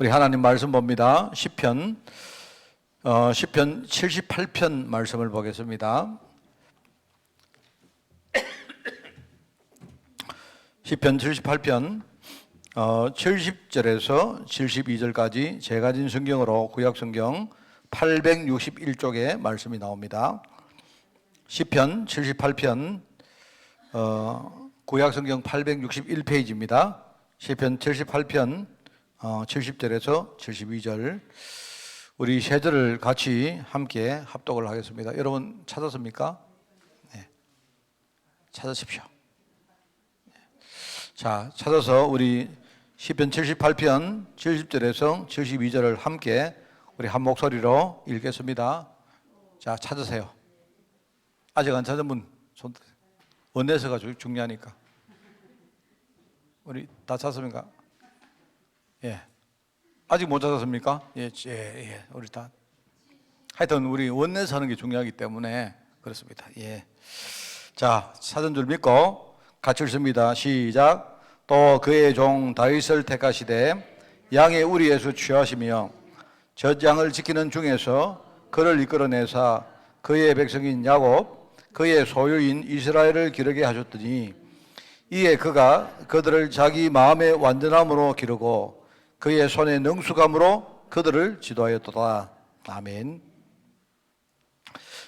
우리 하나님 말씀 봅니다. 시편 78편 말씀을 보겠습니다. 시편 78편 70절에서 72절까지 제가 가진 성경으로 구약성경 861쪽에 말씀이 나옵니다. 시편 78편 구약성경 861페이지입니다. 시편 78편 70절에서 72절 우리 세 절을 같이 함께 합독을 하겠습니다. 여러분 찾았습니까? 네. 찾으십시오. 자, 찾아서 우리 시편 78편 70절에서 72절을 함께 우리 한 목소리로 읽겠습니다. 자, 찾으세요. 아직 안 찾은 분 손 드세요. 원내서가 중요하니까. 우리 다 찾았습니까? 예. 아직 못 찾았습니까? 예. 우리 다. 하여튼 우리 원내서 하는 게 중요하기 때문에 그렇습니다. 예. 자, 찾은 줄 믿고 같이 읽습니다. 시작. 또 그의 종 다윗을 택하시되 양의 우리에서 취하시며 젖양을 지키는 중에서 그를 이끌어내사 그의 백성인 야곱 그의 소유인 이스라엘을 기르게 하셨더니 이에 그가 그들을 자기 마음의 완전함으로 기르고 그의 손의 능수감으로 그들을 지도하였도다. 아멘.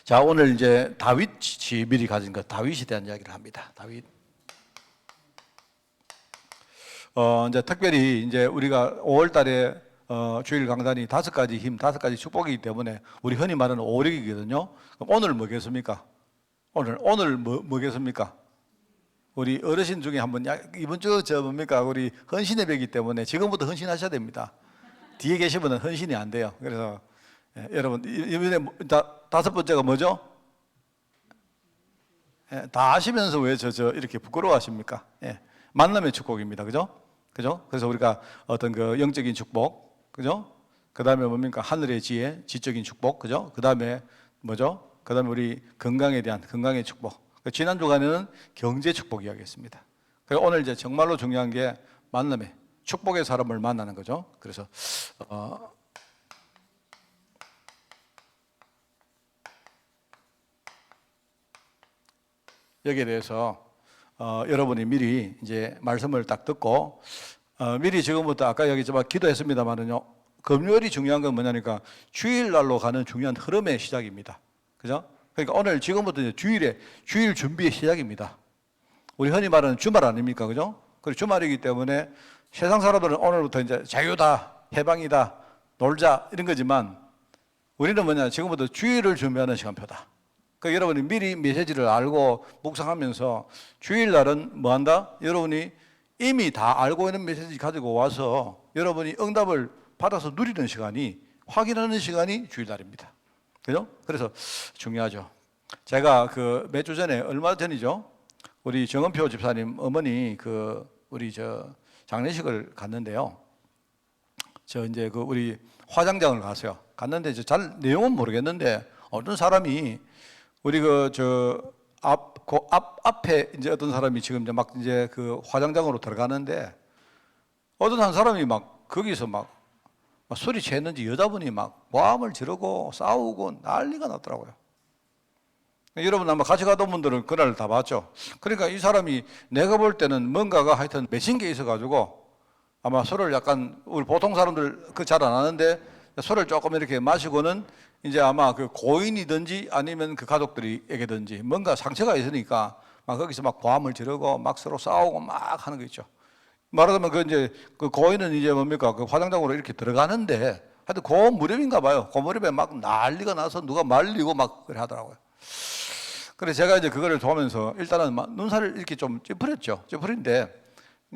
자, 오늘 이제 다윗이 미리 가진 것, 다윗에 대한 이야기를 합니다. 다윗. 이제 특별히 이제 우리가 5월 달에 주일 강단이 5가지 힘, 5가지 축복이기 때문에 우리 흔히 말하는 오력이거든요. 그럼 오늘 뭐겠습니까? 오늘 뭐겠습니까? 우리 어르신 중에 한번 이번 주 뭡니까? 우리 헌신의 벽이기 때문에 지금부터 헌신하셔야 됩니다. 뒤에 계신 분은 헌신이 안 돼요. 그래서 여러분 이번에 5번째가 뭐죠? 다 아시면서 왜 저 이렇게 부끄러워하십니까? 만남의 축복입니다. 그죠? 그래서 우리가 어떤 그 영적인 축복, 그죠? 그 다음에 뭡니까? 하늘의 지혜, 지적인 축복, 그죠? 그 다음에 뭐죠? 그 다음에 우리 건강에 대한 건강의 축복. 지난 주간에는 경제 축복 이야기했습니다. 그리고 오늘 이제 정말로 중요한 게 만남의 축복의 사람을 만나는 거죠. 그래서 여기에 대해서 여러분이 미리 이제 말씀을 딱 듣고 미리 지금부터 아까 얘기했지만 기도했습니다만은요. 금요일이 중요한 건 뭐냐니까 주일날로 가는 중요한 흐름의 시작입니다. 그죠? 그러니까 오늘 지금부터 이제 주일 준비의 시작입니다. 우리 흔히 말하는 주말 아닙니까? 그죠? 그리고 주말이기 때문에 세상 사람들은 오늘부터 이제 자유다, 해방이다, 놀자 이런 거지만 우리는 뭐냐? 지금부터 주일을 준비하는 시간표다. 그러니까 여러분이 미리 메시지를 알고 묵상하면서 주일날은 뭐 한다? 여러분이 이미 다 알고 있는 메시지 가지고 와서 여러분이 응답을 받아서 누리는 시간이 확인하는 시간이 주일날입니다. 그죠? 그래서 중요하죠. 제가 그 몇 주 전에 얼마 전이죠. 우리 정은표 집사님 어머니 우리 장례식을 갔는데요. 이제 우리 화장장을 갔어요. 갔는데 잘 내용은 모르겠는데 어떤 사람이 우리 앞에 이제 어떤 사람이 지금 이제 막 이제 그 화장장으로 들어가는데 어떤 한 사람이 막 거기서 막 소리 쳤는지 여자분이 막 고함을 지르고 싸우고 난리가 났더라고요. 여러분 아마 같이 가던 분들은 그날 다 봤죠. 그러니까 이 사람이 내가 볼 때는 뭔가가 하여튼 맺힌 게 있어가지고 아마 술을 약간 우리 보통 사람들 잘 안 하는데 술을 조금 이렇게 마시고는 이제 아마 그 고인이든지 아니면 그 가족들에게든지 뭔가 상처가 있으니까 막 거기서 막 고함을 지르고 막 서로 싸우고 막 하는 거 있죠. 말하자면 그 고인은 이제 뭡니까? 그 화장장으로 이렇게 들어가는데 하여튼 그 무렵인가 봐요. 그 무렵에 막 난리가 나서 누가 말리고 막 그래 하더라고요. 그래서 제가 이제 그거를 보면서 일단은 막 눈살을 이렇게 좀 찌푸렸죠. 찌푸린데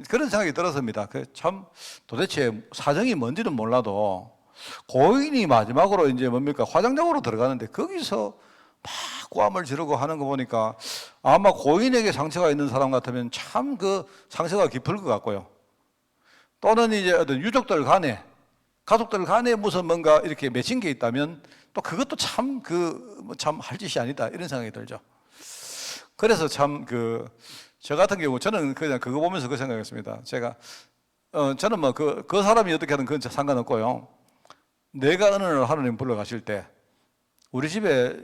그런 생각이 들었습니다. 참 도대체 사정이 뭔지는 몰라도 고인이 마지막으로 이제 뭡니까? 화장장으로 들어가는데 거기서 막 고함을 지르고 하는 거 보니까 아마 고인에게 상처가 있는 사람 같으면 참 그 상처가 깊을 것 같고요. 또는 이제 어떤 유족들 간에, 가족들 간에 무슨 뭔가 이렇게 맺힌 게 있다면 또 그것도 참 할 짓이 아니다 이런 생각이 들죠. 그래서 참 저 같은 경우 저는 그냥 그거 보면서 그 생각했습니다. 제가 저는 뭐 그 사람이 어떻게 하든 그건 상관없고요. 내가 어느 날 하나님 불러가실 때 우리 집에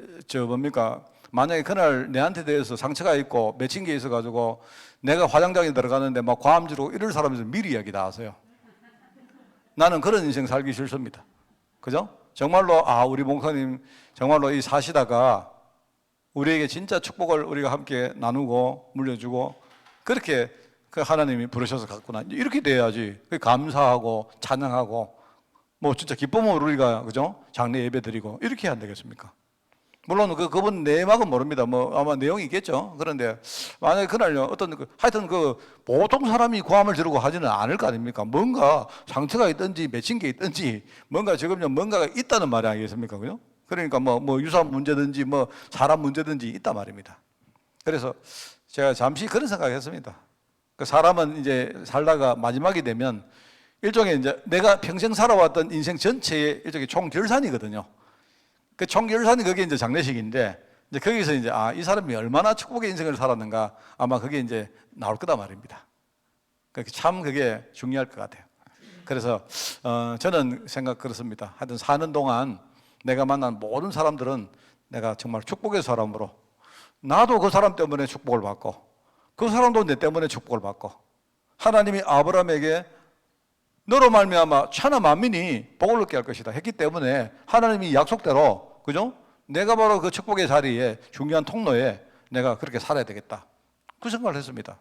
만약에 그날 내한테 대해서 상처가 있고 맺힌 게 있어가지고 내가 화장장에 들어가는데 막 과음지르고 이럴 사람에서 미리 이야기 다 하세요. 나는 그런 인생 살기 싫습니다. 그죠? 정말로 우리 목사님 정말로 이 사시다가 우리에게 진짜 축복을 우리가 함께 나누고 물려주고 그렇게 그 하나님이 부르셔서 갔구나. 이렇게 돼야지. 감사하고 찬양하고 뭐 진짜 기쁨으로 우리가 그죠? 장례 예배 드리고 이렇게 해야 안 되겠습니까? 물론 그분 내막은 모릅니다. 뭐 아마 내용이 있겠죠. 그런데 만약에 그날요 하여튼 보통 사람이 고함을 지르고 하지는 않을 거 아닙니까? 뭔가 상처가 있든지 맺힌 게 있든지 뭔가 지금요 뭔가가 있다는 말이 아니겠습니까? 그죠? 그러니까 뭐 유산 문제든지 뭐 사람 문제든지 있단 말입니다. 그래서 제가 잠시 그런 생각했습니다. 그 사람은 이제 살다가 마지막이 되면 일종의 이제 내가 평생 살아왔던 인생 전체의 일종의 총결산이거든요. 그 총결산이 그게 이제 장례식인데 이제 거기서 이제 이 사람이 얼마나 축복의 인생을 살았는가 아마 그게 이제 나올 거다 말입니다. 참 그게 중요할 것 같아요. 그래서 저는 생각 그렇습니다. 하여튼 사는 동안 내가 만난 모든 사람들은 내가 정말 축복의 사람으로 나도 그 사람 때문에 축복을 받고 그 사람도 내 때문에 축복을 받고 하나님이 아브라함에게 너로 말미암아 천하 만민이 복을 얻게 할 것이다 했기 때문에 하나님이 약속대로 그죠? 내가 바로 그 축복의 자리에 중요한 통로에 내가 그렇게 살아야 되겠다 그 생각을 했습니다.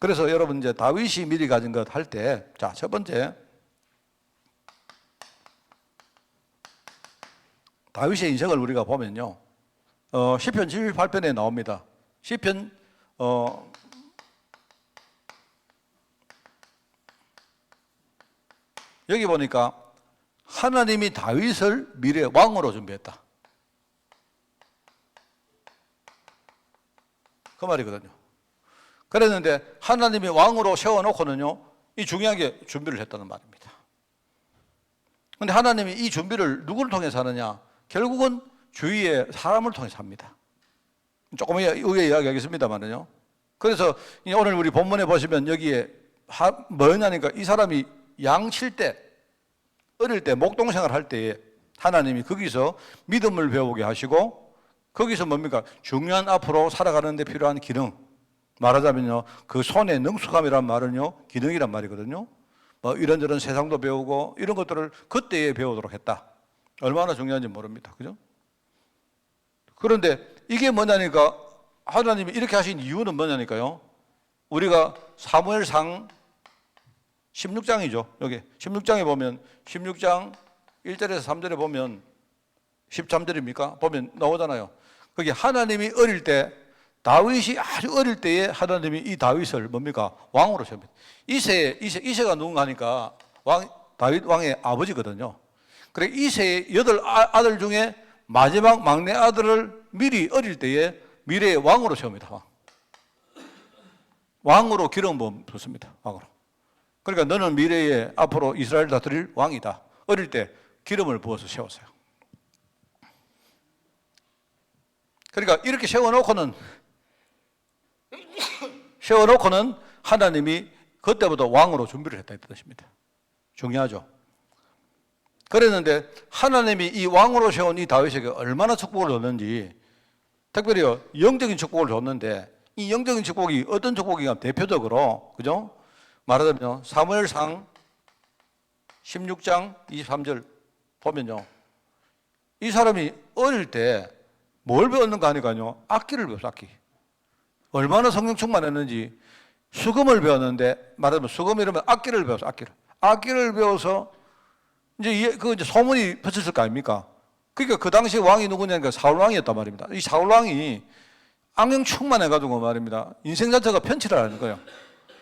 그래서 여러분 이제 다윗이 미리 가진 것 할 때 자, 첫 번째 다윗의 인생을 우리가 보면요 시편 78편에 나옵니다. 시편 여기 보니까 하나님이 다윗을 미래 왕으로 준비했다. 그 말이거든요. 그랬는데 하나님이 왕으로 세워놓고는요, 이 중요한 게 준비를 했다는 말입니다. 그런데 하나님이 이 준비를 누구를 통해서 하느냐? 결국은 주위의 사람을 통해서 합니다. 조금 후에 이야기하겠습니다만요. 그래서 오늘 우리 본문에 보시면 여기에 뭐냐니까 이 사람이 양 칠 때, 어릴 때 목동생활 할 때에 하나님이 거기서 믿음을 배우게 하시고 거기서 뭡니까? 중요한 앞으로 살아가는 데 필요한 기능, 말하자면요 그 손의 능숙함이란 말은요 기능이란 말이거든요. 뭐 이런저런 세상도 배우고 이런 것들을 그때에 배우도록 했다. 얼마나 중요한지 모릅니다. 그죠? 그런데 이게 뭐냐니까 하나님이 이렇게 하신 이유는 뭐냐니까요. 우리가 사무엘상 16장이죠. 여기 16장에 보면 16장 1절에서 3절에 보면 13절입니까? 보면 나오잖아요. 거기 하나님이 어릴 때 다윗이 아주 어릴 때에 하나님이 이 다윗을 뭡니까? 왕으로 세웁니다. 이세가 누군가 하니까 다윗 왕의 아버지거든요. 그래 이세의 8아들 중에 마지막 막내 아들을 미리 어릴 때에 미래의 왕으로 세웁니다. 왕으로 기름 부음 붓습니다. 왕으로. 그러니까 너는 미래에 앞으로 이스라엘 다스릴 왕이다. 어릴 때 기름을 부어서 세웠어요. 그러니까 이렇게 세워놓고는 하나님이 그때부터 왕으로 준비를 했다 이 뜻입니다. 중요하죠. 그랬는데 하나님이 이 왕으로 세운 이 다윗에게 얼마나 축복을 줬는지, 특별히 영적인 축복을 줬는데 이 영적인 축복이 어떤 축복인가 대표적으로 그죠? 말하자면 사무엘상 16장 23절 보면요 이 사람이 어릴 때 뭘 배웠는가 하니까요 악기를 배웠어. 악기. 얼마나 성령 충만했는지 수금을 배웠는데 말하자면 수금이라면 악기를 배웠어. 악기를 배워서 이제 소문이 퍼졌을 거 아닙니까? 그러니까 그 당시 왕이 누구냐니까 사울 왕이었단 말입니다. 이 사울 왕이 악령 충만해가지고 말입니다. 인생 자체가 편치를 하는 거예요.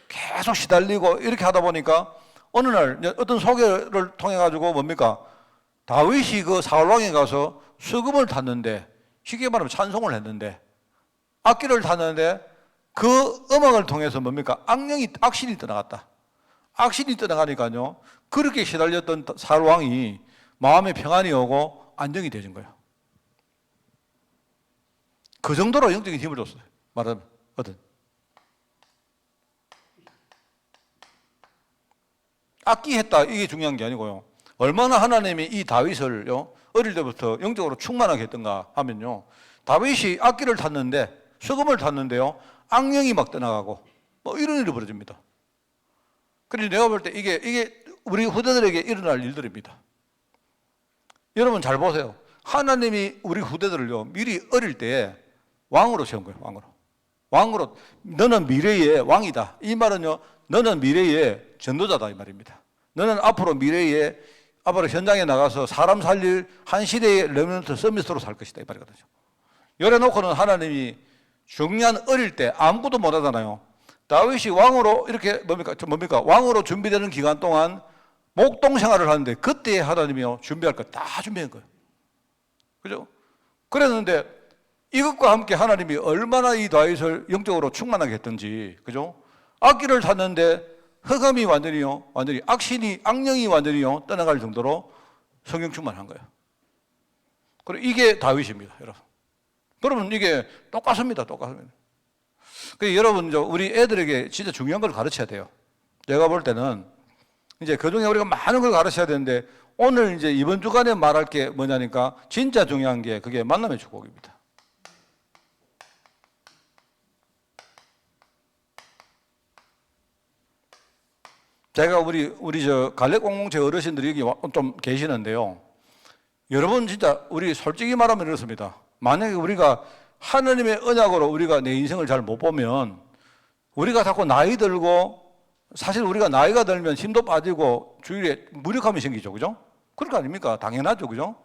계속 시달리고 이렇게 하다 보니까 어느 날 어떤 소개를 통해 가지고 뭡니까? 다윗이 그 사울 왕에 가서 수금을 탔는데 쉽게 말하면 찬송을 했는데 악기를 탔는데 그 음악을 통해서 뭡니까? 악신이 떠나갔다. 악신이 떠나가니까요 그렇게 시달렸던 사울 왕이 마음에 평안이 오고 안정이 되진 거예요. 그 정도로 영적인 힘을 줬어요. 말하자면 어떤 악기했다 이게 중요한 게 아니고요. 얼마나 하나님이 이 다윗을요 어릴 때부터 영적으로 충만하게 했던가 하면요. 다윗이 악기를 탔는데 수금을 탔는데요. 악령이 막 떠나가고 뭐 이런 일이 벌어집니다. 그래서 내가 볼 때 이게 우리 후대들에게 일어날 일들입니다. 여러분 잘 보세요. 하나님이 우리 후대들을요 미리 어릴 때에 왕으로 세운 거예요. 왕으로 너는 미래의 왕이다. 이 말은요 너는 미래의 전도자다 이 말입니다. 너는 앞으로 미래의 앞으로 현장에 나가서 사람 살릴 한 시대의 레몬트 서밋으로 살 것이다 이 말이거든요. 열에 놓고는 하나님이 중요한 어릴 때 아무것도 못하잖아요. 다윗이 왕으로 이렇게 뭡니까 왕으로 준비되는 기간 동안 목동 생활을 하는데 그때 하나님이요 준비할 거 다 준비한 거예요. 그죠? 그랬는데 이것과 함께 하나님이 얼마나 이 다윗을 영적으로 충만하게 했던지, 그죠? 악기를 탔는데 흑암이 완전히 악령이 완전히요 떠나갈 정도로 성령 충만한 거예요. 그리고 이게 다윗입니다, 여러분. 그러면 이게 똑같습니다. 그래서 여러분, 우리 애들에게 진짜 중요한 걸 가르쳐야 돼요. 제가 볼 때는 이제 그 중에 우리가 많은 걸 가르쳐야 되는데 오늘 이제 이번 주간에 말할 게 뭐냐니까 진짜 중요한 게 그게 만남의 축복입니다. 제가 우리 갈래 공동체 어르신들이 여기 좀 계시는데요. 여러분 진짜 우리 솔직히 말하면 이렇습니다. 만약에 우리가 하나님의 언약으로 우리가 내 인생을 잘 못 보면 우리가 자꾸 나이 들고 사실 우리가 나이가 들면 힘도 빠지고 주위에 무력함이 생기죠. 그죠? 그럴 거 아닙니까? 당연하죠. 그죠?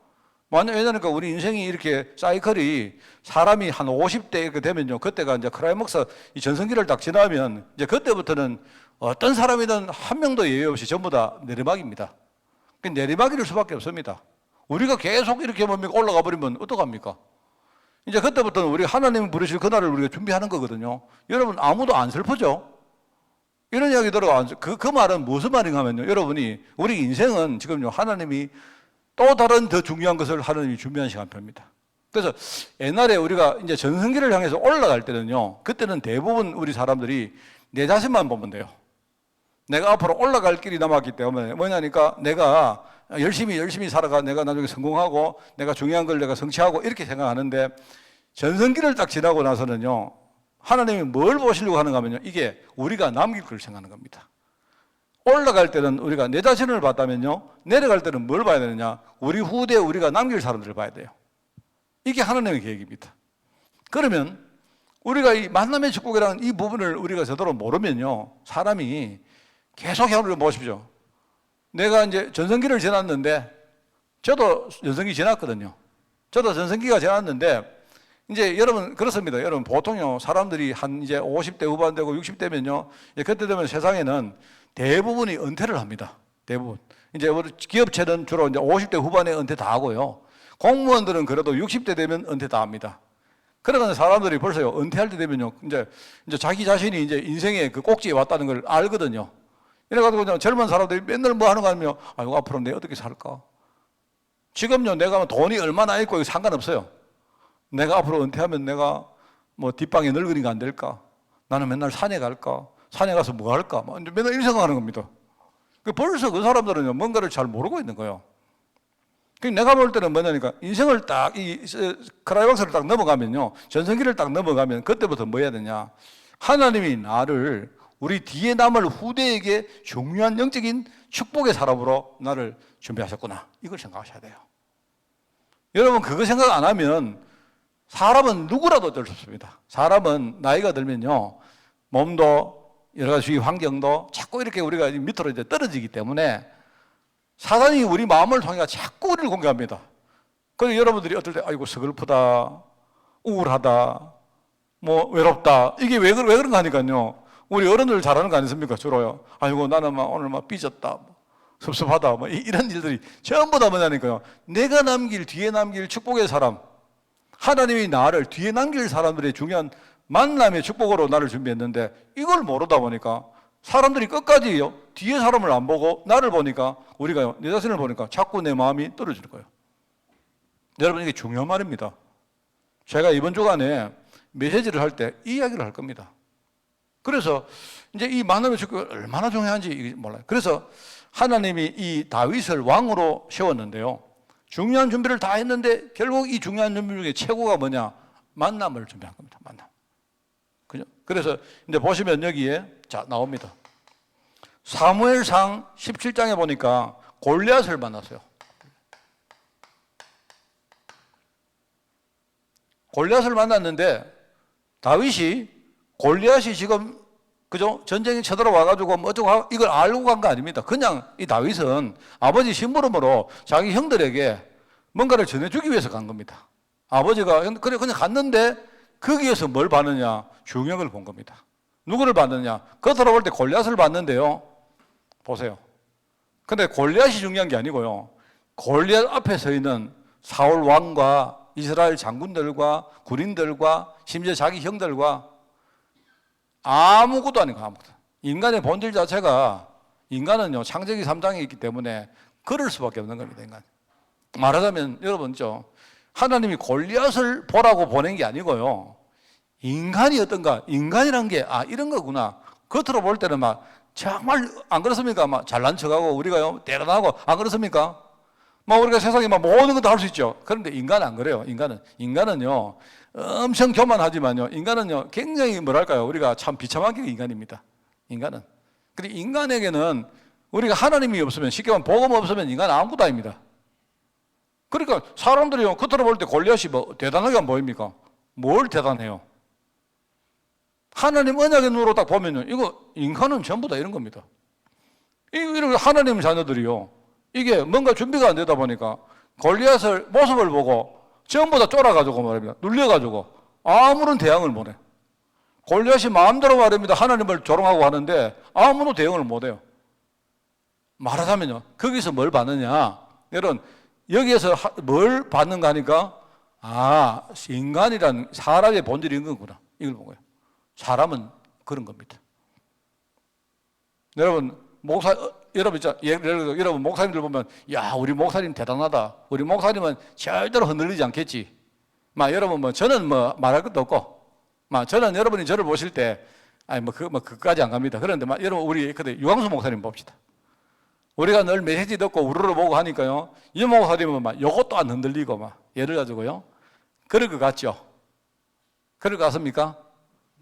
왜냐니까 우리 인생이 이렇게 사이클이 사람이 한 50대 이렇게 되면요. 그때가 이제 크라이맥스 이 전성기를 딱 지나면 이제 그때부터는 어떤 사람이든 한 명도 예외 없이 전부 다 내리막입니다. 내리막일 수밖에 없습니다. 우리가 계속 이렇게 올라가 버리면 어떡합니까? 이제 그때부터는 우리 하나님 부르실 그날을 우리가 준비하는 거거든요. 여러분 아무도 안 슬프죠? 이런 이야기 들어가 그 말은 무슨 말인가 하면요. 여러분이 우리 인생은 지금요 하나님이 또 다른 더 중요한 것을 하나님이 준비한 시간표입니다. 그래서 옛날에 우리가 이제 전성기를 향해서 올라갈 때는요. 그때는 대부분 우리 사람들이 내 자신만 보면 돼요. 내가 앞으로 올라갈 길이 남았기 때문에 뭐냐니까 내가 열심히 살아가 내가 나중에 성공하고 내가 중요한 걸 내가 성취하고 이렇게 생각하는데 전성기를 딱 지나고 나서는요. 하나님이 뭘 보시려고 하는가 하면요. 이게 우리가 남길 걸 생각하는 겁니다. 올라갈 때는 우리가 내 자신을 봤다면요. 내려갈 때는 뭘 봐야 되느냐. 우리 후대에 우리가 남길 사람들을 봐야 돼요. 이게 하나님의 계획입니다. 그러면 우리가 이 만남의 축복이라는 이 부분을 우리가 제대로 모르면요. 사람이 계속 향후를 보십시오. 내가 이제 전성기를 지났는데 저도 전성기 지났거든요. 저도 전성기가 지났는데 이제 여러분 그렇습니다. 여러분 보통요 사람들이 한 이제 50대 후반 되고 60대면요 그때 되면 세상에는 대부분이 은퇴를 합니다. 대부분 이제 우리 기업체는 주로 이제 50대 후반에 은퇴 다 하고요. 공무원들은 그래도 60대 되면 은퇴 다 합니다. 그러면 사람들이 벌써요 은퇴할 때 되면요 이제 자기 자신이 이제 인생의 그 꼭지에 왔다는 걸 알거든요. 이래가지고 그냥 젊은 사람들이 맨날 뭐 하는가 하면 아이고 앞으로 내가 어떻게 살까? 지금요 내가 돈이 얼마나 있고 이거 상관없어요. 내가 앞으로 은퇴하면 내가 뭐 뒷방에 늙으니까 안 될까? 나는 맨날 산에 갈까? 산에 가서 뭐 할까? 맨날 이런 생각하는 겁니다. 벌써 그 사람들은요 뭔가를 잘 모르고 있는 거예요. 내가 볼 때는 뭐냐니까 인생을 딱 이 크라이막스를 딱 넘어가면요 전성기를 딱 넘어가면 그때부터 뭐 해야 되냐? 하나님이 나를 우리 뒤에 남을 후대에게 중요한 영적인 축복의 사람으로 나를 준비하셨구나. 이걸 생각하셔야 돼요. 여러분 그거 생각 안 하면 사람은 누구라도 어쩔 수 없습니다. 사람은 나이가 들면요 몸도 여러 가지 환경도 자꾸 이렇게 우리가 밑으로 이제 떨어지기 때문에 사단이 우리 마음을 통해 자꾸 우리를 공격합니다. 그래서 여러분들이 어떨 때 아이고 서글프다, 우울하다, 뭐 외롭다 이게 왜 그런가 하니까요. 우리 어른들 잘하는 거 아니십니까? 주로요. 아이고 나는 막 오늘 막 삐졌다, 섭섭하다, 뭐 이런 일들이 전부 다 뭐냐니까요. 내가 뒤에 남길 축복의 사람, 하나님이 나를 뒤에 남길 사람들의 중요한 만남의 축복으로 나를 준비했는데 이걸 모르다 보니까 사람들이 끝까지요 뒤에 사람을 안 보고 나를 보니까 우리가요 내 자신을 보니까 자꾸 내 마음이 떨어지는 거예요. 여러분 이게 중요한 말입니다. 제가 이번 주간에 메시지를 할 때 이 이야기를 할 겁니다. 그래서 이제 이 만남의 축복이 얼마나 중요한지 몰라요. 그래서 하나님이 이 다윗을 왕으로 세웠는데요. 중요한 준비를 다 했는데 결국 이 중요한 준비 중에 최고가 뭐냐? 만남을 준비한 겁니다. 만남. 그죠? 그래서 이제 보시면 여기에 자 나옵니다. 사무엘상 17장에 보니까 골리앗을 만났어요. 골리앗을 만났는데 다윗이 골리앗이 지금 그죠? 전쟁이 쳐들어와가지고 뭐 어쩌고 이걸 알고 간 거 아닙니다. 그냥 이 다윗은 아버지 심부름으로 자기 형들에게 뭔가를 전해주기 위해서 간 겁니다. 아버지가 그래 그냥 갔는데 거기에서 뭘 봤느냐? 중역을 본 겁니다. 누구를 봤느냐? 겉으로 볼 때 골리앗을 봤는데요. 보세요. 근데 골리앗이 중요한 게 아니고요. 골리앗 앞에 서 있는 사울 왕과 이스라엘 장군들과 군인들과 심지어 자기 형들과 아무것도 아니고 아무것도. 인간의 본질 자체가 인간은요 창세기 3장에 있기 때문에 그럴 수밖에 없는 겁니다. 인간. 말하자면 여러분 하나님이 골리앗을 보라고 보낸 게 아니고요. 인간이 어떤가? 인간이란 게 이런 거구나. 겉으로 볼 때는 막 정말 안 그렇습니까? 막 잘난 척하고 우리가 대단하고 안 그렇습니까? 막 우리가 세상에 막 모든 것 다 할 수 있죠. 그런데 인간은 안 그래요. 인간은요 엄청 교만하지만요. 인간은요 굉장히 뭐랄까요? 우리가 참 비참한 게 인간입니다. 인간은. 근데 인간에게는 우리가 하나님이 없으면 쉽게 말하면 복음 없으면 인간은 아무것도 아닙니다. 그러니까 사람들이요 겉으로 볼 때 골리앗이 뭐 대단하게 안 보입니까? 뭘 대단해요? 하나님 언약의 눈으로 딱 보면요 이거 인간은 전부 다 이런 겁니다. 이런 하나님 자녀들이요 이게 뭔가 준비가 안 되다 보니까 골리앗을 모습을 보고 전부 다 쫄아가지고 말입니다. 눌려가지고 아무런 대응을 못해. 골리앗이 마음대로 말입니다. 하나님을 조롱하고 하는데 아무도 대응을 못해요. 말하자면요 거기서 뭘 받느냐? 여러분 여기에서 뭘 받는가 하니까 인간이란 사람의 본질이 있는 거구나. 이걸 본 거예요. 사람은 그런 겁니다. 여러분 여러분 목사님들 보면 야 우리 목사님 대단하다. 우리 목사님은 절대로 흔들리지 않겠지. 여러분 저는 말할 것도 없고 저는 여러분이 저를 보실 때 그까지 안 갑니다. 그런데 여러분 우리 유광수 목사님 봅시다. 우리가 늘 메시지 듣고 우르르 보고 하니까요. 이 목사님은 요것도 안 흔들리고 예를 가지고요. 그럴 것 같죠? 그럴 것 같습니까?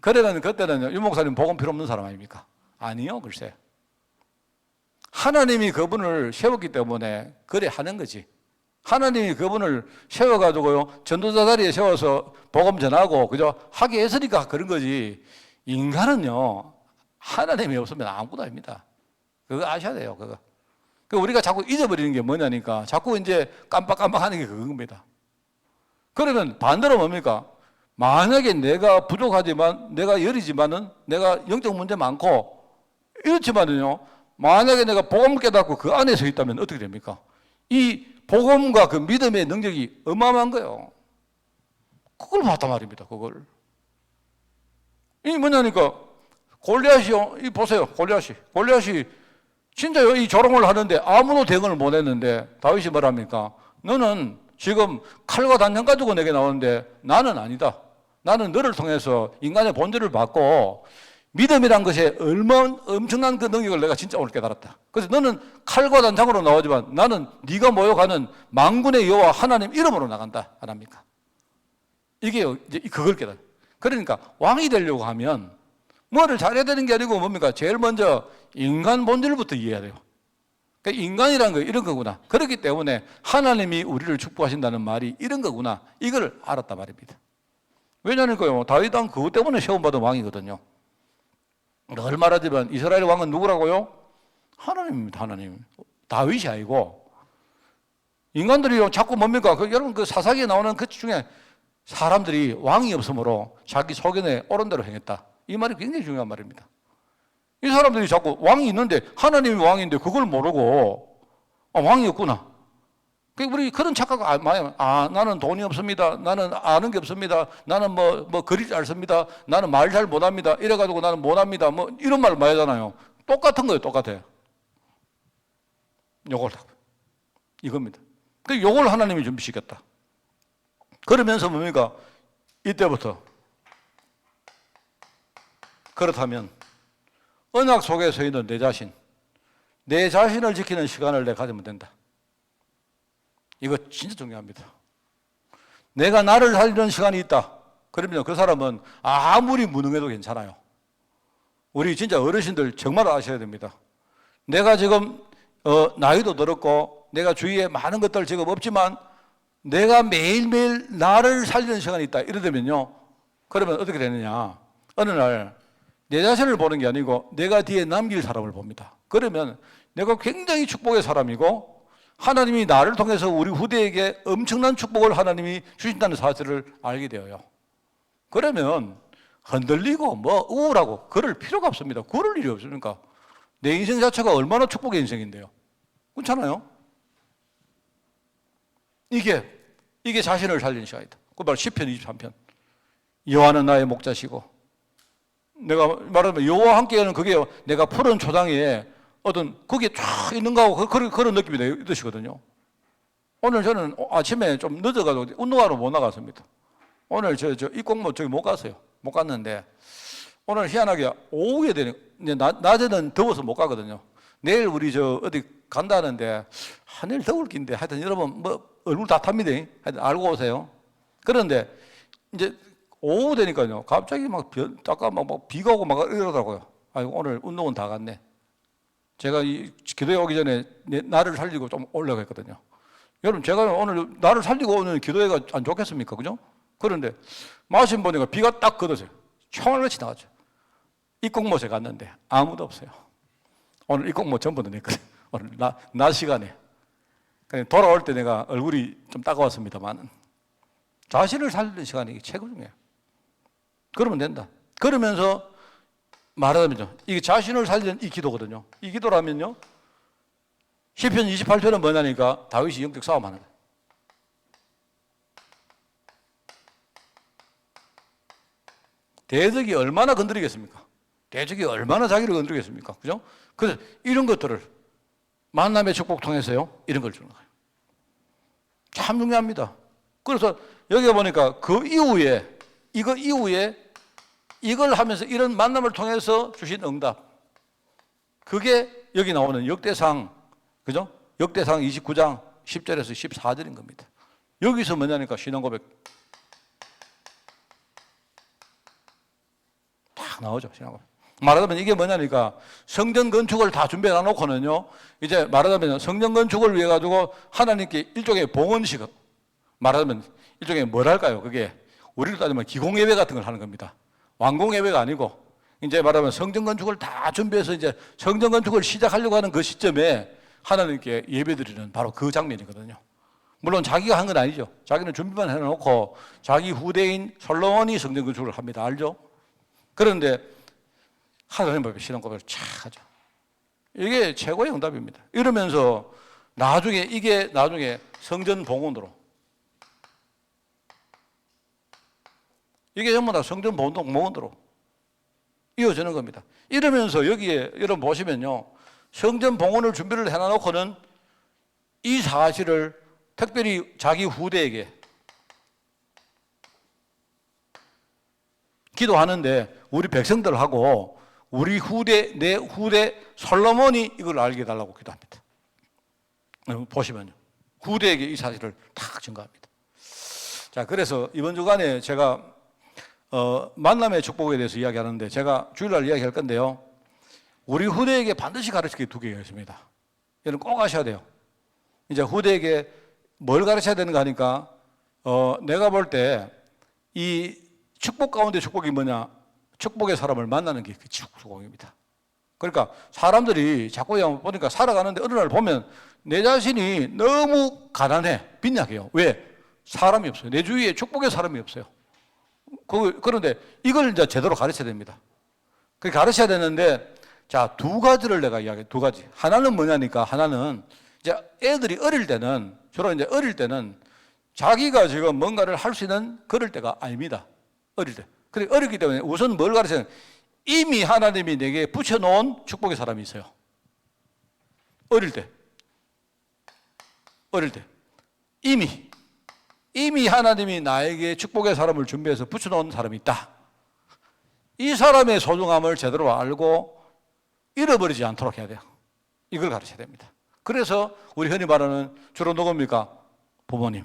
그때는 이 목사님 복음 필요 없는 사람 아닙니까? 아니요, 글쎄. 하나님이 그분을 세웠기 때문에 그래 하는 거지. 하나님이 그분을 세워가지고요. 전도자 자리에 세워서 복음 전하고 그죠? 하게 했으니까 그런 거지. 인간은요. 하나님이 없으면 아무것도 아닙니다. 그거 아셔야 돼요. 그거. 우리가 자꾸 잊어버리는 게 뭐냐니까 자꾸 이제 깜빡깜빡하는 게 그겁니다. 그러면 반대로 뭡니까? 만약에 내가 부족하지만 내가 여리지만은 내가 영적 문제 많고 이렇지만은요 만약에 내가 복음 깨닫고 그 안에 서 있다면 어떻게 됩니까? 이 복음과 그 믿음의 능력이 어마어마한 거예요. 그걸 봤단 말입니다. 그걸. 이 뭐냐니까 골리앗이요. 이 보세요. 골리앗이 진짜요. 이 조롱을 하는데 아무도 대응을 못 했는데 다윗이 뭐랍니까? 너는 지금 칼과 단장 가지고 내게 나오는데 나는 아니다. 나는 너를 통해서 인간의 본질을 받고 믿음이란 것에 엄청난 그 능력을 내가 진짜 오늘 깨달았다. 그래서 너는 칼과 단장으로 나오지만 나는 네가 모여가는 만군의 여호와 하나님 이름으로 나간다. 안 합니까? 이게 이제 그걸 깨달아. 그러니까 왕이 되려고 하면 뭐를 잘해야 되는 게 아니고 뭡니까? 제일 먼저 인간 본질부터 이해해야 돼요. 그러니까 인간이라는 거 이런 거구나. 그렇기 때문에 하나님이 우리를 축복하신다는 말이 이런 거구나. 이걸 알았단 말입니다. 왜냐니까요. 다윗 왕 그것 때문에 세움받은 왕이거든요. 늘 말하지만 이스라엘 왕은 누구라고요? 하나님입니다. 하나님. 다윗이 아니고 인간들이요 자꾸 뭡니까? 여러분 그 사사기에 나오는 그 중에 사람들이 왕이 없으므로 자기 소견에 옳은 대로 행했다. 이 말이 굉장히 중요한 말입니다. 이 사람들이 자꾸 왕이 있는데 하나님이 왕인데 그걸 모르고 왕이 없구나. 우리 그런 착각 많이 나는 돈이 없습니다. 나는 아는 게 없습니다. 나는 뭐 글이 짧습니다. 나는 말 잘 못합니다. 이래가지고 나는 못합니다. 뭐 이런 말 많이 하잖아요. 똑같은 거예요. 똑같아요. 요걸 이겁니다. 요걸 하나님이 준비시켰다. 그러면서 뭡니까? 이때부터 그렇다면 언약 속에 서 있는 내 자신, 내 자신을 지키는 시간을 내가 가지면 된다. 이거 진짜 중요합니다. 내가 나를 살리는 시간이 있다. 그러면 그 사람은 아무리 무능해도 괜찮아요. 우리 진짜 어르신들 정말 아셔야 됩니다. 내가 지금 나이도 들었고 내가 주위에 많은 것들 지금 없지만 내가 매일매일 나를 살리는 시간이 있다. 이러면요. 그러면 어떻게 되느냐. 어느 날 내 자신을 보는 게 아니고 내가 뒤에 남길 사람을 봅니다. 그러면 내가 굉장히 축복의 사람이고 하나님이 나를 통해서 우리 후대에게 엄청난 축복을 하나님이 주신다는 사실을 알게 되어요. 그러면 흔들리고 뭐 우울하고 그럴 필요가 없습니다. 그럴 일이 없으니까. 내 인생 자체가 얼마나 축복의 인생인데요. 그렇잖아요? 이게 자신을 살리는 시간이다. 그 바로 시편 23편. 여호와는 나의 목자시고 내가 말하면 여호와 함께하는 그게 내가 푸른 초장에 어떤 그게 쫙 있는 거하고 그런 느낌이 드시거든요. 오늘 저는 아침에 좀 늦어가지고 운동하러 못 나갔습니다. 오늘 이 공모 저기 못 갔어요. 못 갔는데 오늘 희한하게 오후에 되는 낮에는 더워서 못 가거든요. 내일 우리 어디 간다는데 내일 더울 긴데 하여튼 여러분 뭐 얼굴 다 탑니다. 하여튼 알고 오세요. 그런데 이제 오후 되니까요. 갑자기 막 비가 오고 막 이러더라고요. 아이고 오늘 운동은 다 갔네. 제가 이 기도에 오기 전에 나를 살리고 좀 올려고 했거든요. 여러분 제가 오늘 나를 살리고 오는 기도회가 안 좋겠습니까? 그죠? 그런데 마침 보니까 비가 딱 걷어져요. 총알같이 나왔죠. 입공모에 갔는데 아무도 없어요. 오늘 입공모 전부 다 냈거든요. 오늘 낮 시간에. 돌아올 때 내가 얼굴이 좀 따가웠습니다만 자신을 살리는 시간이 최고 중요해요. 그러면 된다. 그러면서 말하자면요. 이게 자신을 살리는 이 기도거든요. 이 기도라면요. 시편 28편은 뭐냐니까 다윗이 영적 싸움하는 거예요. 대적이 얼마나 건드리겠습니까? 대적이 얼마나 자기를 건드리겠습니까? 그죠? 그래서 이런 것들을 만남의 축복 통해서요. 이런 걸 주는 거예요. 참 중요합니다. 그래서 여기 보니까 그 이후에 이걸 하면서 이런 만남을 통해서 주신 응답. 그게 여기 나오는 역대상, 그죠? 역대상 29장 10절에서 14절인 겁니다. 여기서 뭐냐니까 신앙 고백. 딱 나오죠, 신앙 고백. 말하자면 이게 뭐냐니까 성전 건축을 다 준비해 놔놓고는요, 이제 말하자면 성전 건축을 위해 가지고 하나님께 일종의 봉헌식, 말하자면 일종의 뭐랄까요, 그게 우리로 따지면 기공예배 같은 걸 하는 겁니다. 완공예배가 아니고 이제 말하면 성전 건축을 다 준비해서 이제 성전 건축을 시작하려고 하는 그 시점에 하나님께 예배드리는 바로 그 장면이거든요. 물론 자기가 한 건 아니죠. 자기는 준비만 해놓고 자기 후대인 솔로몬이 성전 건축을 합니다. 알죠? 그런데 하나님 앞에 신앙 고백을 착 하죠. 이게 최고의 응답입니다. 이러면서 나중에 성전 봉헌으로 이게 전부 다 성전 봉헌으로 이어지는 겁니다. 이러면서 여기에 여러분 보시면요. 성전 봉헌을 준비를 해놔놓고는 이 사실을 특별히 자기 후대에게 기도하는데 우리 백성들하고 우리 후대, 내 후대 솔로몬이 이걸 알게 해달라고 기도합니다. 보시면요. 후대에게 이 사실을 탁 증거합니다. 자, 그래서 이번 주간에 제가 만남의 축복에 대해서 이야기하는데 제가 주일날 이야기할 건데요. 우리 후대에게 반드시 가르칠 게 두 개가 있습니다. 이건 꼭 아셔야 돼요. 이제 후대에게 뭘 가르쳐야 되는가 하니까 내가 볼 때 이 축복 가운데 축복이 뭐냐? 축복의 사람을 만나는 게 그 축복입니다. 그러니까 사람들이 자꾸 보니까 살아가는데 어느 날 보면 내 자신이 너무 가난해, 빈약해요. 왜? 사람이 없어요. 내 주위에 축복의 사람이 없어요. 그런데 이걸 이제 제대로 가르쳐야 됩니다. 그 가르쳐야 되는데, 자, 두 가지를 내가 이야기해. 두 가지. 하나는 뭐냐니까, 하나는 이제 애들이 어릴 때는, 주로 이제 어릴 때는 자기가 지금 뭔가를 할 수 있는 그럴 때가 아닙니다. 어릴 때. 그래, 어렸기 때문에 우선 뭘 가르쳐야 되냐. 이미 하나님이 내게 붙여놓은 축복의 사람이 있어요. 어릴 때. 이미 하나님이 나에게 축복의 사람을 준비해서 붙여놓은 사람이 있다. 이 사람의 소중함을 제대로 알고 잃어버리지 않도록 해야 돼요. 이걸 가르쳐야 됩니다. 그래서 우리 흔히 말하는 주로 누굽니까? 부모님.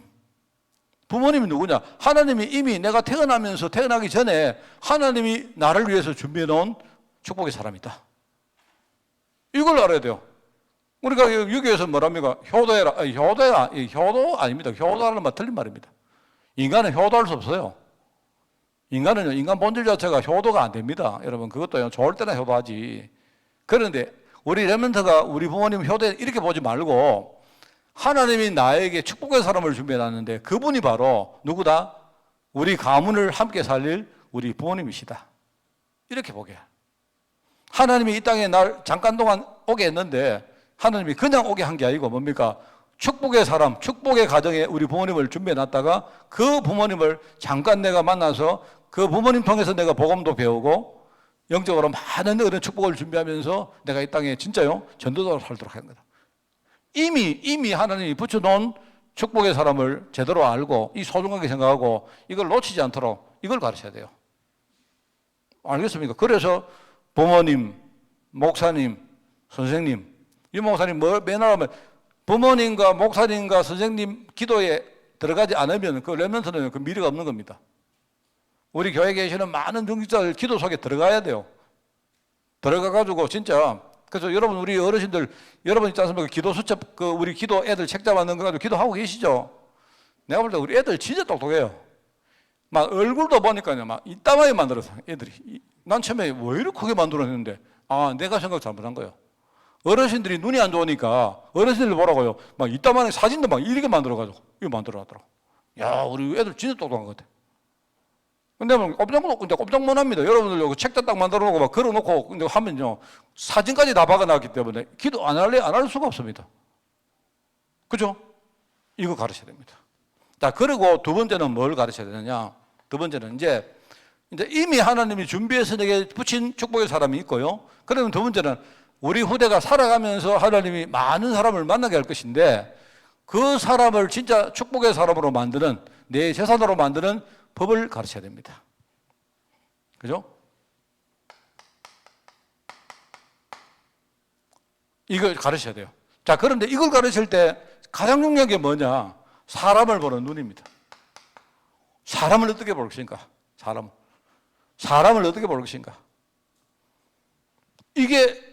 부모님이 누구냐? 하나님이 이미 내가 태어나기 전에 하나님이 나를 위해서 준비해 놓은 축복의 사람이다. 이걸 알아야 돼요. 우리가 유교에서 뭐랍니까? 효도해라. 효도 아닙니다. 효도라는 말 틀린 말입니다. 인간은 효도할 수 없어요. 인간은요, 인간 본질 자체가 효도가 안 됩니다. 여러분, 그것도 좋을 때나 효도하지. 그런데 우리 렘넌트가 우리 부모님 효도에 이렇게 보지 말고 하나님이 나에게 축복의 사람을 준비해 놨는데 그분이 바로 누구다? 우리 가문을 함께 살릴 우리 부모님이시다. 이렇게 보게. 하나님이 이 땅에 날 잠깐 동안 오게 했는데 하나님이 그냥 오게 한 게 아니고 뭡니까? 축복의 사람, 축복의 가정에 우리 부모님을 준비해 놨다가 그 부모님을 잠깐 내가 만나서 그 부모님 통해서 내가 복음도 배우고 영적으로 많은 그런 축복을 준비하면서 내가 이 땅에 진짜요 전도자로 살도록 하는 거다. 이미 하나님이 붙여놓은 축복의 사람을 제대로 알고 이 소중하게 생각하고 이걸 놓치지 않도록 이걸 가르쳐야 돼요. 알겠습니까? 그래서 부모님, 목사님, 선생님, 이 목사님 뭐 맨날 하면 부모님과 목사님과 선생님 기도에 들어가지 않으면 그 렘넌트는 그 미래가 없는 겁니다. 우리 교회에 계시는 많은 중직자들 기도 속에 들어가야 돼요. 들어가가지고 진짜 그래서 여러분 우리 어르신들 여러분 있지 않습니까? 기도 수첩 그 우리 기도 애들 책자 만든 거 가지고 기도하고 계시죠? 내가 볼 때 우리 애들 진짜 똑똑해요. 막 얼굴도 보니까요 막 이따만하게 만들어서 애들이 난 처음에 왜 이렇게 크게 만들어냈는데 내가 생각 잘못한 거예요. 어르신들이 눈이 안 좋으니까 어르신들 보라고요. 막 이따만하게 사진도 막 이렇게 만들어가지고 이거 만들어놨더라고. 야 우리 애들 진짜 똑똑한 것 같아. 근데 뭐 꼼짝 못 합니다. 여러분들 여기 책자 딱 만들어 놓고 막 걸어 놓고 근데 하면요. 사진까지 다 박아 놨기 때문에 기도 안 할 수가 없습니다. 그죠? 이거 가르쳐야 됩니다. 자, 그리고 두 번째는 뭘 가르쳐야 되느냐? 두 번째는 이제 이미 하나님이 준비해서 내게 붙인 축복의 사람이 있고요. 그러면 두 번째는 우리 후대가 살아가면서 하나님이 많은 사람을 만나게 할 것인데 그 사람을 진짜 축복의 사람으로 만드는 내 재산으로 만드는 법을 가르쳐야 됩니다. 그죠? 이걸 가르쳐야 돼요. 자, 그런데 이걸 가르칠 때 가장 중요한 게 뭐냐? 사람을 보는 눈입니다. 사람을 어떻게 볼 것인가? 사람을 어떻게 볼 것인가? 이게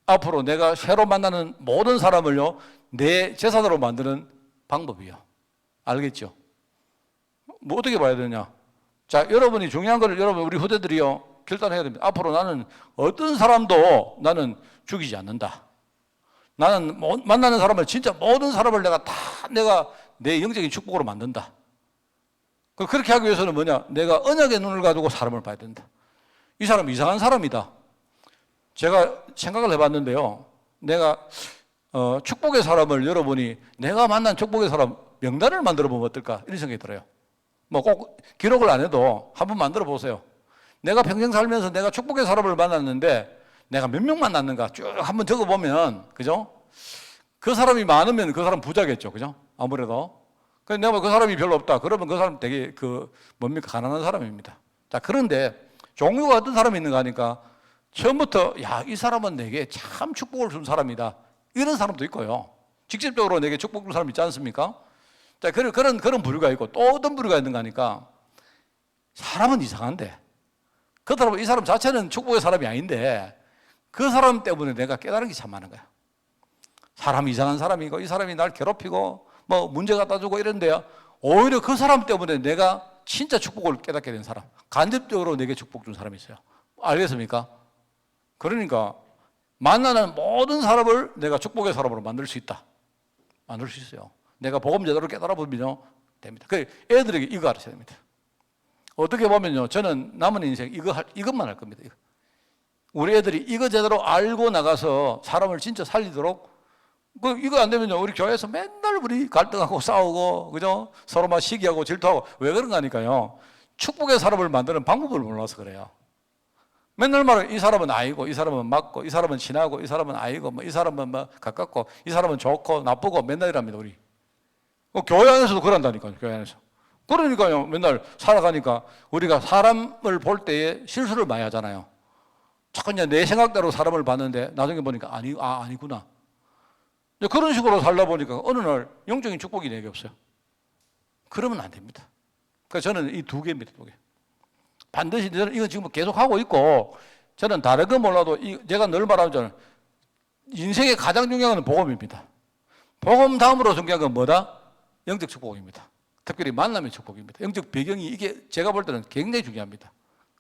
앞으로 내가 새로 만나는 모든 사람을요, 내 재산으로 만드는 방법이에요. 알겠죠? 뭐 어떻게 봐야 되냐? 자, 여러분이 중요한 거를 여러분 우리 후대들이요 결단해야 됩니다. 앞으로 나는 어떤 사람도 나는 죽이지 않는다. 나는 만나는 사람을 진짜 모든 사람을 내가 내 영적인 축복으로 만든다. 그렇게 하기 위해서는 뭐냐? 내가 언약의 눈을 가지고 사람을 봐야 된다. 이 사람 이상한 사람이다. 제가 생각을 해봤는데요. 내가 축복의 사람을 여러분이 내가 만난 축복의 사람 명단을 만들어 보면 어떨까? 이런 생각이 들어요. 뭐 꼭 기록을 안 해도 한번 만들어 보세요. 내가 평생 살면서 내가 축복의 사람을 만났는데 내가 몇 명 만났는가 쭉 한번 적어보면, 그죠? 그 사람이 많으면 그 사람 부자겠죠. 그죠? 아무래도. 그래서 내가 그 사람이 별로 없다. 그러면 그 사람 되게 가난한 사람입니다. 자, 그런데 종류가 어떤 사람이 있는가 하니까 처음부터 이 사람은 내게 참 축복을 준 사람이다. 이런 사람도 있고요. 직접적으로 내게 축복 준 사람 있지 않습니까? 자, 그런 부류가 있고 또 어떤 부류가 있는가 하니까 사람은 이상한데 그렇다고 이 사람 자체는 축복의 사람이 아닌데 그 사람 때문에 내가 깨달은 게 참 많은 거야. 사람이 이상한 사람이고 이 사람이 날 괴롭히고 뭐 문제 갖다 주고 이런데요. 오히려 그 사람 때문에 내가 진짜 축복을 깨닫게 된 사람, 간접적으로 내게 축복 준 사람이 있어요. 알겠습니까? 그러니까 만나는 모든 사람을 내가 축복의 사람으로 만들 수 있다. 만들 수 있어요. 내가 복음 제대로 깨달아 보면요 됩니다. 그 애들에게 이거 가르쳐야 됩니다. 어떻게 보면요, 저는 남은 인생 이것만 할 겁니다. 우리 애들이 이거 제대로 알고 나가서 사람을 진짜 살리도록, 이거 안 되면요, 우리 교회에서 맨날 우리 갈등하고 싸우고, 그죠? 서로 막 시기하고 질투하고, 왜 그런가 하니까요, 축복의 사람을 만드는 방법을 몰라서 그래요. 맨날 말해, 이 사람은 아이고, 이 사람은 맞고, 이 사람은 친하고, 이 사람은 아이고, 이 사람은 가깝고, 이 사람은 좋고, 나쁘고, 맨날 이랍니다, 우리. 교회 안에서도 그런다니까요, 교회 안에서. 그러니까요, 맨날 살아가니까 우리가 사람을 볼 때에 실수를 많이 하잖아요. 자꾸 이제 내 생각대로 사람을 봤는데 나중에 보니까 아니구나. 이제 그런 식으로 살다 보니까 어느 날 영적인 축복이 내게 없어요. 그러면 안 됩니다. 그래서 저는 이 두 개입니다, 두 개. 반드시 저는 이건 지금 계속 하고 있고, 저는 다른 건 몰라도 제가 늘 말하잖아요. 인생의 가장 중요한 건 복음입니다. 복음 다음으로 중요한 건 뭐다? 영적 축복입니다. 특별히 만남의 축복입니다. 영적 배경이 이게 제가 볼 때는 굉장히 중요합니다.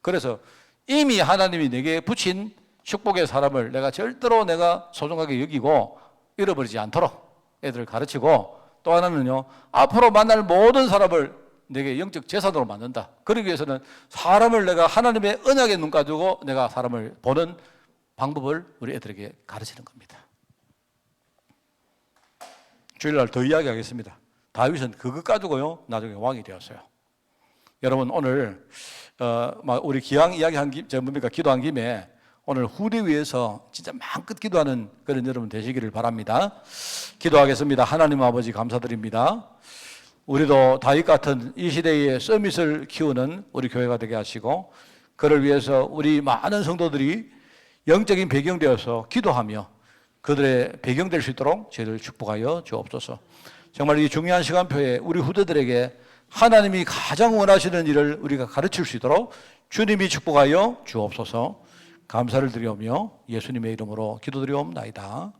그래서 이미 하나님이 내게 붙인 축복의 사람을 내가 절대로 내가 소중하게 여기고 잃어버리지 않도록 애들을 가르치고, 또 하나는요, 앞으로 만날 모든 사람을 내게 영적 재산으로 만든다. 그러기 위해서는 사람을 내가 하나님의 언약의 눈 가지고 내가 사람을 보는 방법을 우리 애들에게 가르치는 겁니다. 주일날 더 이야기하겠습니다. 다윗은 그것 가지고요 나중에 왕이 되었어요. 여러분 오늘 우리 기왕 이야기한 기도한 김에 오늘 후대 위해서 진짜 마음껏 기도하는 그런 여러분 되시기를 바랍니다. 기도하겠습니다. 하나님 아버지 감사드립니다. 우리도 다윗 같은 이 시대의 서밋을 키우는 우리 교회가 되게 하시고, 그를 위해서 우리 많은 성도들이 영적인 배경 되어서 기도하며 그들의 배경 될 수 있도록 저희를 축복하여 주옵소서. 정말 이 중요한 시간표에 우리 후대들에게 하나님이 가장 원하시는 일을 우리가 가르칠 수 있도록 주님이 축복하여 주옵소서. 감사를 드리오며 예수님의 이름으로 기도드리옵나이다.